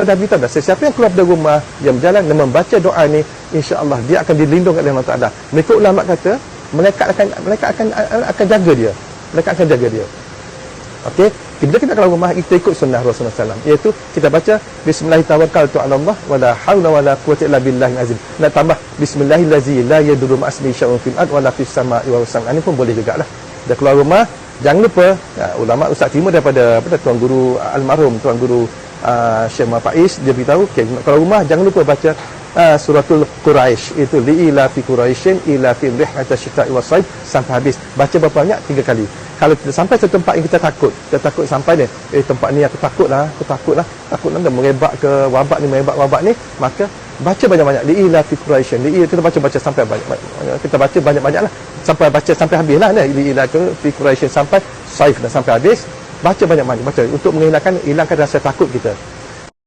dah beritahu dah, sesiapa yang keluar dari rumah, yang berjalan dan membaca doa ni, insya-Allah dia akan dilindungi oleh Allah Taala. Mereka ulama kata, mereka akan jaga dia. Mereka akan jaga dia. Okey, bila kita keluar rumah, kita ikut sunnah Rasulullah SAW, iaitu kita baca Bismillahirrahmanirrahim wala haula wala quwwata illa billahil azim. Nak tambah Bismillahillazi la yadurru ma'asmihi syai'un fil ard wala fis sama'i wa was. Ini pun boleh jugalah. Dah keluar rumah, jangan lupa ulama Ustaz Timur daripada tuan guru almarhum tuan guru Syekh Muhammad Faiz, dia beritahu, okey, kalau rumah jangan lupa baca suratul Quraisy, itu liila fi Quraisyin ila fi rihlata syita'i was-saif sampai habis. Baca berapa banyak? 3 kali. Kalau kita sampai satu tempat yang kita takut sampai ni, tempat ni aku takut lah dah merebak ke wabak ni, maka baca banyak-banyak liila fi Quraisyin, kita baca sampai banyak, kita baca banyak-banyak lah, sampai baca sampai habis lah ni, liila fi Quraisyin sampai saif dah sampai habis. Baca banyak-banyak, baca untuk hilangkan rasa takut kita.